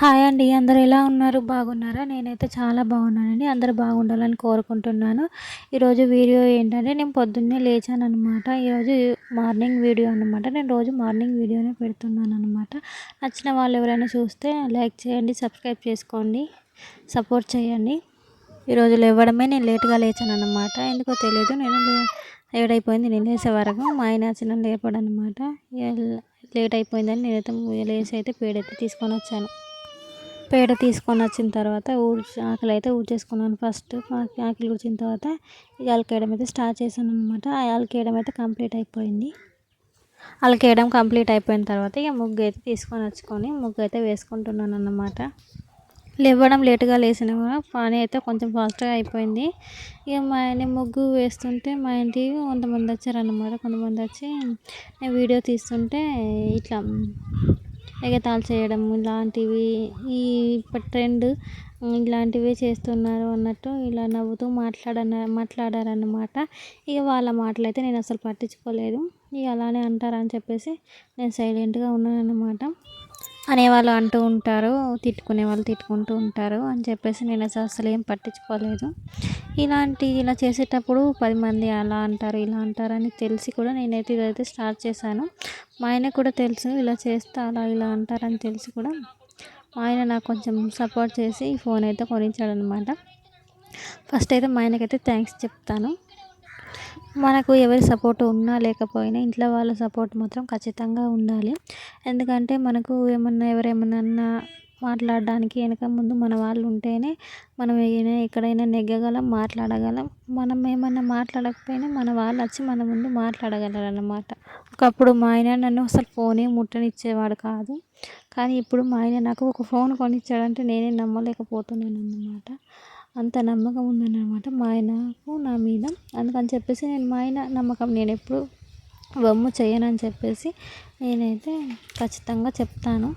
Hi అండి, అందరూ ఎలా ఉన్నారు? బాగున్నారా? నేనైతే చాలా బాగున్నానండి. అందరూ బాగుండాలని కోరుకుంటున్నాను. ఈరోజు వీడియో ఏంటంటే, నేను పొద్దున్నే లేచాననమాట. ఈరోజు మార్నింగ్ వీడియో అనమాట. నేను రోజు మార్నింగ్ వీడియోనే పెడుతున్నాను అనమాట. నచ్చిన వాళ్ళు ఎవరైనా చూస్తే లైక్ చేయండి, సబ్స్క్రైబ్ చేసుకోండి, సపోర్ట్ చేయండి. ఈరోజు లేవడమే నేను లేట్గా లేచాను అనమాట. ఎందుకో తెలియదు, నేను లేట్ నేను లేసే వరకు. మా ఆయన చిన్న లేపడనమాట. లేట్ అయిపోయిందని నేనైతే లేచి అయితే పేడైతే తీసుకొని వచ్చాను. పేడ తీసుకొని వచ్చిన తర్వాత ఆకలి అయితే ఊడ్చేసుకున్నాను. ఫస్ట్ ఆకలి ఊడ్చిన తర్వాత ఇక అలకేయడం అయితే స్టార్ట్ చేశాను అనమాట. ఆ అలకేయడం అయితే కంప్లీట్ అయిపోయింది. అలకేయడం కంప్లీట్ అయిపోయిన తర్వాత ఇక ముగ్గు అయితే తీసుకొని వచ్చుకొని ముగ్గు అయితే వేసుకుంటున్నాను అన్నమాట. లేవడం లేటుగా లేచిన పని అయితే కొంచెం ఫాస్ట్గా అయిపోయింది. ఇక మా ఆయన ముగ్గు వేస్తుంటే మా ఇంటికి కొంతమంది వచ్చారన్నమాట. కొంతమంది వచ్చి నేను వీడియో తీస్తుంటే ఇట్లా ఎగతాళి చేయడం ఇలాంటివి, ఈ ట్రెండ్ ఇలాంటివి చేస్తున్నారు అన్నట్టు ఇలా నవ్వుతూ మాట్లాడారన్నమాట. ఇక వాళ్ళ మాటలు అయితే నేను అసలు పట్టించుకోలేదు. ఇక అలానే అంటారని చెప్పేసి నేను సైలెంట్గా ఉన్నాను అన్నమాట. అనేవాళ్ళు అంటూ ఉంటారు, తిట్టుకునే వాళ్ళు తిట్టుకుంటూ ఉంటారు అని చెప్పేసి నేను అసలు ఏం పట్టించుకోలేదు. ఇలా చేసేటప్పుడు 10 మంది అలా అంటారు ఇలా అంటారు అని తెలిసి కూడా నేనైతే ఇదైతే స్టార్ట్ చేశాను. మా ఆయనకు కూడా తెలుసు ఇలా చేస్తే అలా ఇలా అంటారని తెలిసి కూడా మా ఆయన నాకు కొంచెం సపోర్ట్ చేసి ఈ ఫోన్ అయితే కొనిచ్చాడనమాట. ఫస్ట్ అయితే మా ఆయనకైతే థ్యాంక్స్ చెప్తాను. మనకు ఎవరి సపోర్ట్ ఉన్నా లేకపోయినా ఇంట్లో వాళ్ళ సపోర్ట్ మాత్రం ఖచ్చితంగా ఉండాలి. ఎందుకంటే మనకు ఎవరేమన్నా మాట్లాడడానికి వెనక ముందు మన వాళ్ళు ఉంటేనే మనం ఎక్కడైనా నెగ్గగలం, మాట్లాడగలం. మనం ఏమన్నా మాట్లాడకపోయినా మన వాళ్ళు వచ్చి మన ముందు మాట్లాడగలరు అన్నమాట. ఒకప్పుడు మా ఆయన నన్ను అసలు ఫోనే ముట్టనిచ్చేవాడు కాదు. కానీ ఇప్పుడు మా ఆయన నాకు ఒక ఫోన్ కొనిచ్చాడంటే నేనే నమ్మలేకపోతున్నాను అన్నమాట. అంత నమ్మకం ఉందన్నమాట మా ఆయనకు నా మీద. అందుకని చెప్పేసి నేను మా ఆయన నమ్మకం నేను ఎప్పుడు వమ్ము చేయనని చెప్పేసి నేనైతే ఖచ్చితంగా చెప్తాను.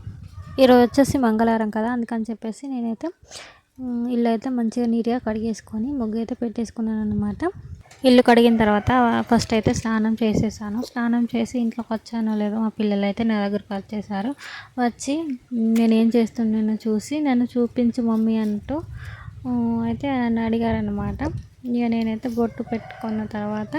ఈరోజు వచ్చేసి మంగళవారం కదా, అందుకని చెప్పేసి నేనైతే ఇల్లు అయితే మంచిగా నీట్గా కడిగేసుకొని ముగ్గు అయితే పెట్టేసుకున్నాను అన్నమాట. ఇల్లు కడిగిన తర్వాత ఫస్ట్ అయితే స్నానం చేసేసాను. స్నానం చేసి ఇంట్లోకి వచ్చానో లేదో మా పిల్లలు అయితే నా దగ్గరకు వచ్చేసారు. వచ్చి నేనేం చేస్తున్నానో చూసి నన్ను చూపించు మమ్మీ అంటూ అయితే నన్ను అడిగారనమాట. ఇక నేనైతే బొట్టు పెట్టుకున్న తర్వాత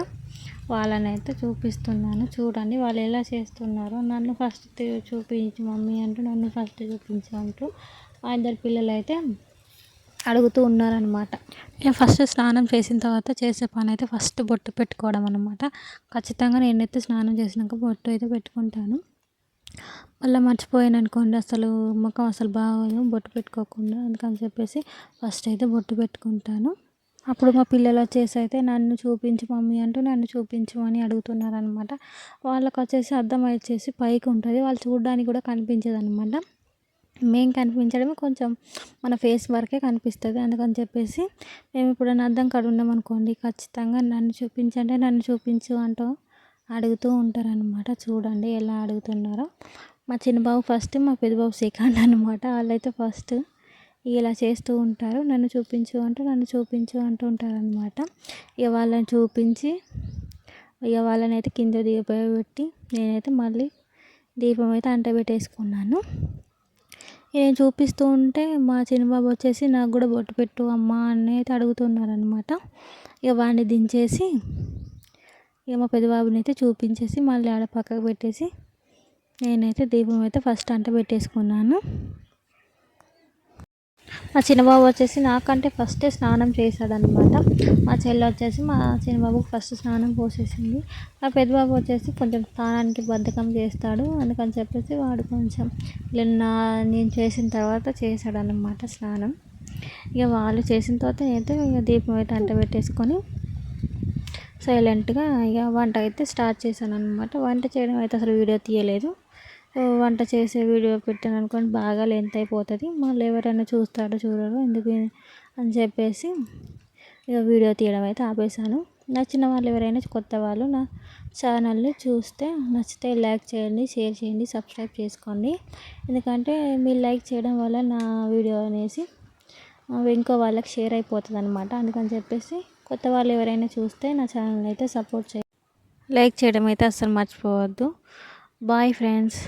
వాళ్ళనైతే చూపిస్తున్నాను. చూడండి వాళ్ళు ఎలా చేస్తున్నారో. నన్ను ఫస్ట్ చూపించు మమ్మీ అంటూ నన్ను ఫస్ట్ చూపించు అంటూ మా ఇద్దరు పిల్లలు అయితే అడుగుతూ ఉన్నారనమాట. నేను ఫస్ట్ స్నానం చేసిన తర్వాత చేసే పని అయితే ఫస్ట్ బొట్టు పెట్టుకోవడం అనమాట. ఖచ్చితంగా నేనైతే స్నానం చేసినాక బొట్టు అయితే పెట్టుకుంటాను. మళ్ళీ మర్చిపోయాను అనుకోండి, అసలు ముఖం అసలు బాగోదు బొట్టు పెట్టుకోకుండా. అందుకని చెప్పేసి ఫస్ట్ అయితే బొట్టు పెట్టుకుంటాను. అప్పుడు మా పిల్లలు వచ్చేసి అయితే నన్ను చూపించు మమ్మీ అంటూ నన్ను చూపించు అని అడుగుతున్నారనమాట. వాళ్ళకి వచ్చేసి అద్దం వచ్చేసి పైకి ఉంటుంది, వాళ్ళు చూడడానికి కూడా కనిపించదు అనమాట. మేము కనిపించడమే కొంచెం మన ఫేస్ వరకే కనిపిస్తుంది. అందుకని చెప్పేసి మేము ఇప్పుడు అద్దం కాడ ఉన్నామనుకోండి, ఖచ్చితంగా నన్ను చూపించంటే నన్ను చూపించు అంటూ అడుగుతూ ఉంటారనమాట. చూడండి ఎలా అడుగుతున్నారో. మా చిన్న బాబు ఫస్ట్, మా పెద్ద బాబు సెకండ్ అనమాట. వాళ్ళైతే ఫస్ట్ ఇలా చేస్తూ ఉంటారు. నన్ను చూపించు అంటూ నన్ను చూపించు అంటూ ఉంటారనమాట. ఇక వాళ్ళని చూపించి ఇక వాళ్ళని అయితే కింద దీపబెట్టి నేనైతే మళ్ళీ దీపం అయితే అంటబెట్టేసుకున్నాను. నేను చూపిస్తూ ఉంటే మా చిన్నబాబు వచ్చేసి నాకు కూడా బొట్టు పెట్టు అమ్మ అని అయితే అడుగుతున్నారనమాట. ఇక వాడిని దించేసి ఇక మా పెద్దబాబుని అయితే చూపించేసి మళ్ళీ ఆడ పక్కకు పెట్టేసి నేనైతే దీపం అయితే ఫస్ట్ అంటబెట్టేసుకున్నాను. మా చిన్నబాబు వచ్చేసి నాకంటే ఫస్టే స్నానం చేశాడనమాట. మా చెల్లి వచ్చేసి మా చిన్నబాబుకి ఫస్ట్ స్నానం పోసేసింది. మా పెద్దబాబు వచ్చేసి కొంచెం స్నానానికి బద్ధకం చేస్తాడు. అందుకని చెప్పేసి వాడు కొంచెం నేను చేసిన తర్వాత చేశాడనమాట స్నానం. ఇక వాళ్ళు చేసిన తర్వాత అయితే ఇక దీపం అయితే అంట పెట్టేసుకొని సైలెంట్గా ఇక వంట అయితే స్టార్ట్ చేశాను అనమాట. వంట చేయడం అయితే అసలు వీడియో తీయలేదు. వంట చేసే వీడియో పెట్టాను అనుకోండి బాగా లెంత్ అయిపోతుంది, మళ్ళీ ఎవరైనా చూస్తాడో చూడరు ఎందుకు అని చెప్పేసి ఇక వీడియో తీయడం అయితే ఆపేసాను. నచ్చిన వాళ్ళు ఎవరైనా కొత్త వాళ్ళు నా ఛానల్ని చూస్తే నచ్చితే లైక్ చేయండి, షేర్ చేయండి, సబ్స్క్రైబ్ చేసుకోండి. ఎందుకంటే మీరు లైక్ చేయడం వల్ల నా వీడియో అనేసి ఇంకో వాళ్ళకి షేర్ అయిపోతుంది అనమాట. అందుకని చెప్పేసి కొత్త వాళ్ళు ఎవరైనా చూస్తే నా ఛానల్ అయితే సపోర్ట్ చేయండి, లైక్ చేయడం అయితే అస్సలు మర్చిపోవద్దు. Bye friends.